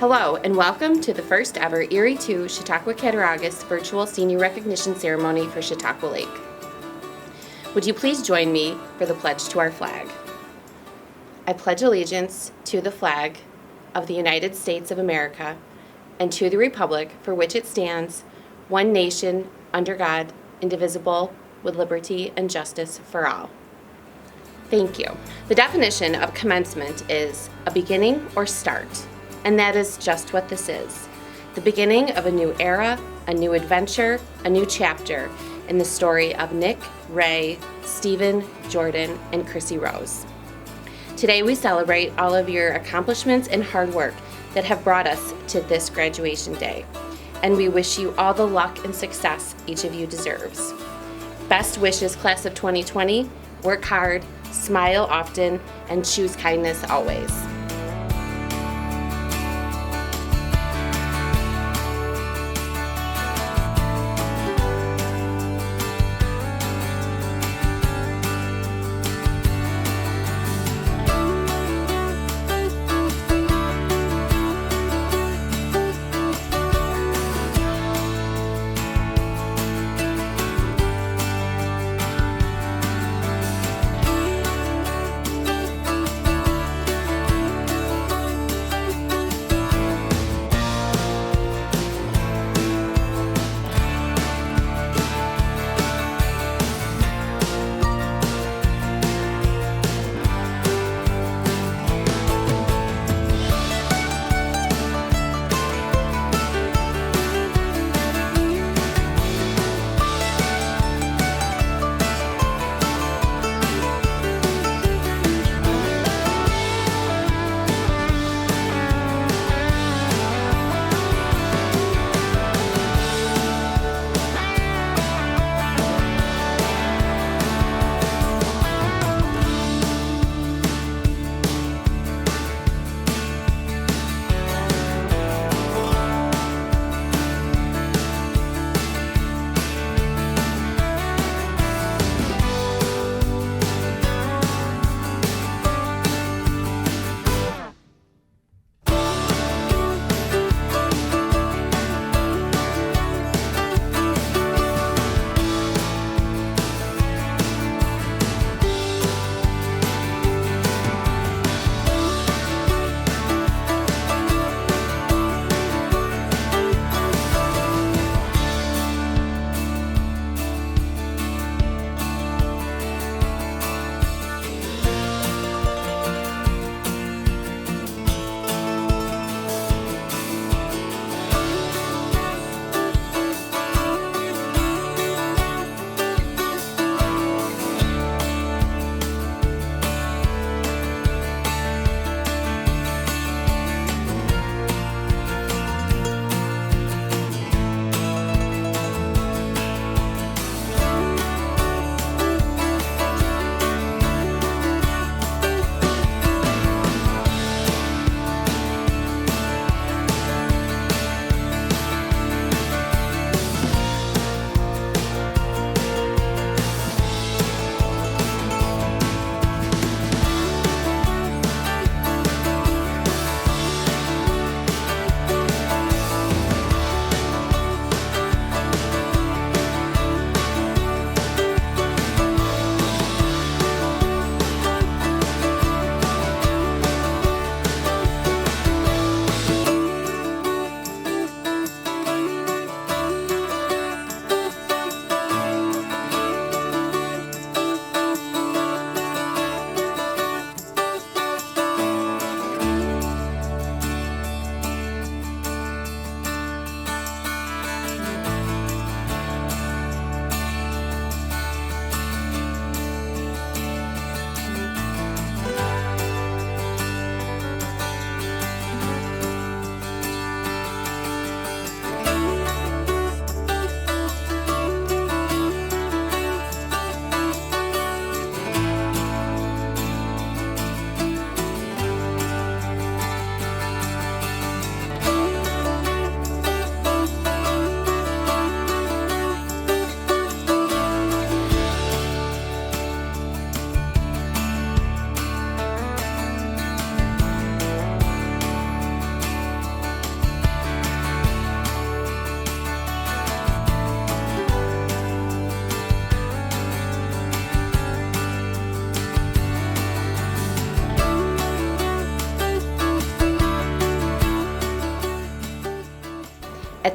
Hello, and welcome to the first ever Erie 2 Chautauqua Cattaraugus Virtual Senior Recognition Ceremony for Chautauqua Lake. Would you please join me for the pledge to our flag? I pledge allegiance to the flag of the United States of America and to the republic for which it stands, one nation, under God, indivisible, with liberty and justice for all. Thank you. The definition of commencement is a beginning or start, and that is just what this is. The beginning of a new era, a new adventure, a new chapter in the story of Nick, Ray, Stephen, Jordan, and Chrissy Rose. Today we celebrate all of your accomplishments and hard work that have brought us to this graduation day, and we wish you all the luck and success each of you deserves. Best wishes, class of 2020. Work hard, smile often, and choose kindness always.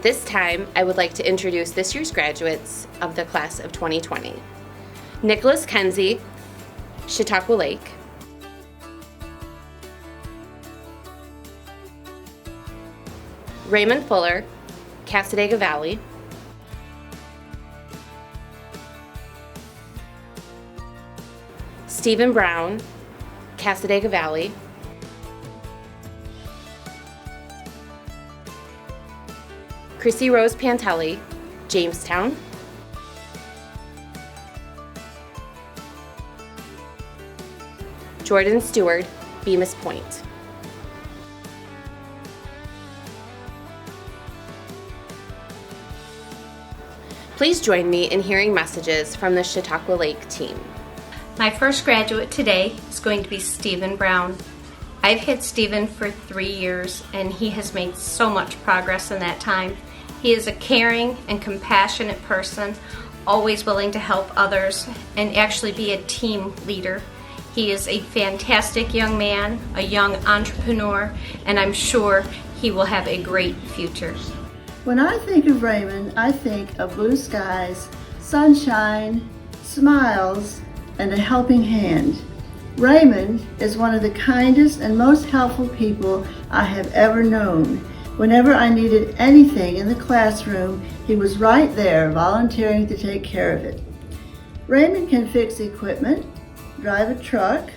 this time, I would like to introduce this year's graduates of the class of 2020. Nicholas Kenzie, Chautauqua Lake. Raymond Fuller, Cassadaga Valley. Stephen Brown, Cassadaga Valley. Chrissy Rose Pantelli, Jamestown. Jordan Stewart, Bemis Point. Please join me in hearing messages from the Chautauqua Lake team. My first graduate today is going to be Stephen Brown. I've had Stephen for 3 years and he has made so much progress in that time. He is a caring and compassionate person, always willing to help others and actually be a team leader. He is a fantastic young man, a young entrepreneur, and I'm sure he will have a great future. When I think of Raymond, I think of blue skies, sunshine, smiles, and a helping hand. Raymond is one of the kindest and most helpful people I have ever known. Whenever I needed anything in the classroom, he was right there volunteering to take care of it. Raymond can fix equipment, drive a truck.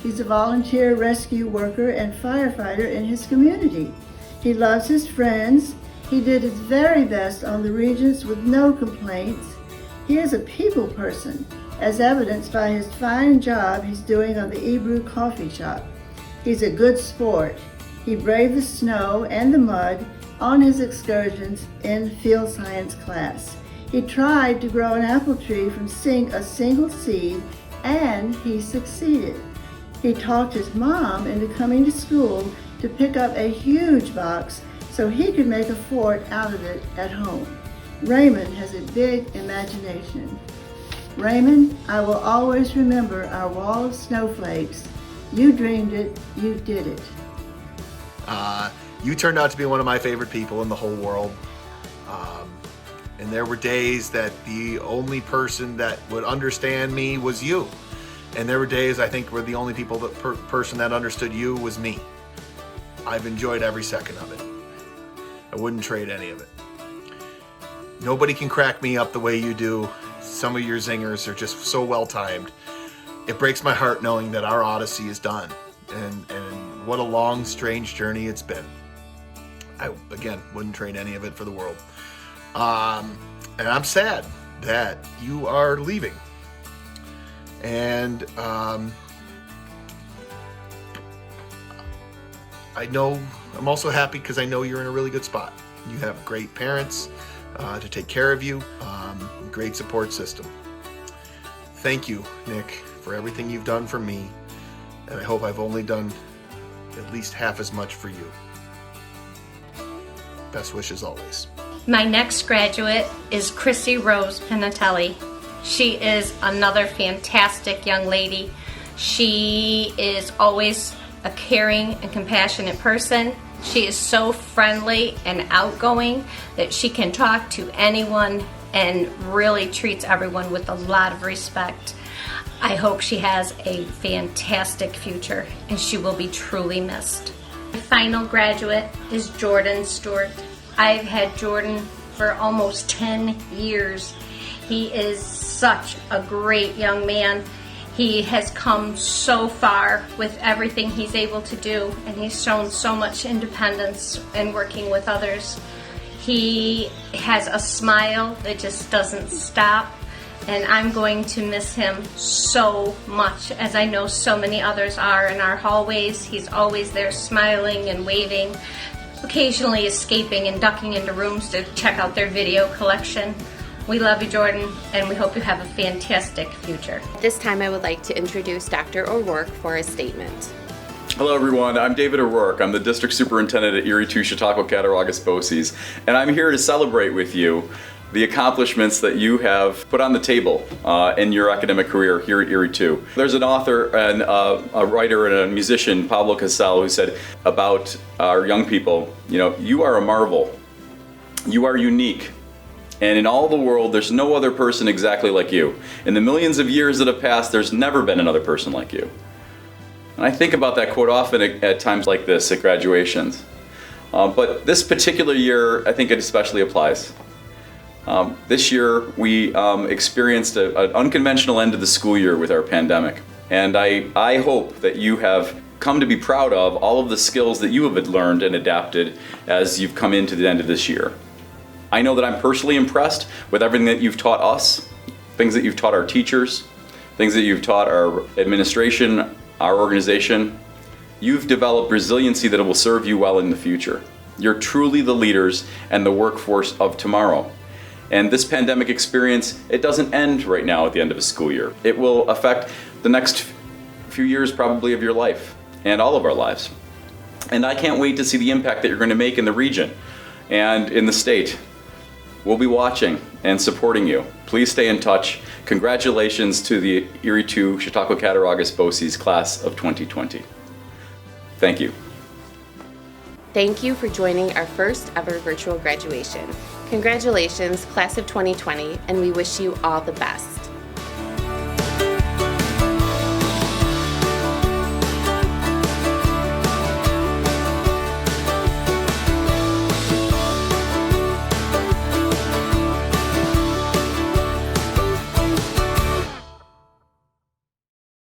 He's a volunteer rescue worker and firefighter in his community. He loves his friends. He did his very best on the Regents with no complaints. He is a people person, as evidenced by his fine job he's doing on the Ebrew coffee shop. He's a good sport. He braved the snow and the mud on his excursions in field science class. He tried to grow an apple tree from a single seed, and he succeeded. He talked his mom into coming to school to pick up a huge box so he could make a fort out of it at home. Raymond has a big imagination. Raymond, I will always remember our wall of snowflakes. You dreamed it, you did it. You turned out to be one of my favorite people in the whole world. And there were days that the only person that would understand me was you. And there were days I think where the only person that understood you was me. I've enjoyed every second of it. I wouldn't trade any of it. Nobody can crack me up the way you do. Some of your zingers are just so well timed. It breaks my heart knowing that our odyssey is done. And what a long, strange journey it's been. I, again, wouldn't trade any of it for the world. And I'm sad that you are leaving. And I'm also happy because I know you're in a really good spot. You have great parents to take care of you, great support system. Thank you, Nick, for everything you've done for me, and I hope I've only done at least half as much for you. Best wishes always. My next graduate is Chrissy Rose Pantelli. She is another fantastic young lady. She is always a caring and compassionate person. She is so friendly and outgoing that she can talk to anyone and really treats everyone with a lot of respect. I hope she has a fantastic future and she will be truly missed. My final graduate is Jordan Stewart. I've had Jordan for almost 10 years. He is such a great young man. He has come so far with everything he's able to do, and he's shown so much independence in working with others. He has a smile that just doesn't stop, and I'm going to miss him so much, as I know so many others are in our hallways. He's always there smiling and waving, occasionally escaping and ducking into rooms to check out their video collection. We love you, Jordan, and we hope you have a fantastic future. This time I would like to introduce Dr. O'Rourke for a statement. Hello everyone, I'm David O'Rourke. I'm the District Superintendent at Erie 2 Chautauqua Cattaraugus BOCES, and I'm here to celebrate with you the accomplishments that you have put on the table in your academic career here at Erie 2. There's an author and a writer and a musician, Pablo Casal, who said about our young people, you know, you are a marvel. You are unique. And in all the world, there's no other person exactly like you. In the millions of years that have passed, there's never been another person like you. And I think about that quote often at times like this, at graduations. But this particular year, I think it especially applies. This year, we experienced an unconventional end to the school year with our pandemic. And I hope that you have come to be proud of all of the skills that you have learned and adapted as you've come into the end of this year. I know that I'm personally impressed with everything that you've taught us, things that you've taught our teachers, things that you've taught our administration, our organization. You've developed resiliency that will serve you well in the future. You're truly the leaders and the workforce of tomorrow. And this pandemic experience, it doesn't end right now at the end of a school year. It will affect the next few years probably of your life and all of our lives. And I can't wait to see the impact that you're going to make in the region and in the state. We'll be watching and supporting you. Please stay in touch. Congratulations to the Erie 2 Chautauqua Cattaraugus BOCES class of 2020. Thank you. Thank you for joining our first ever virtual graduation. Congratulations, class of 2020, and we wish you all the best.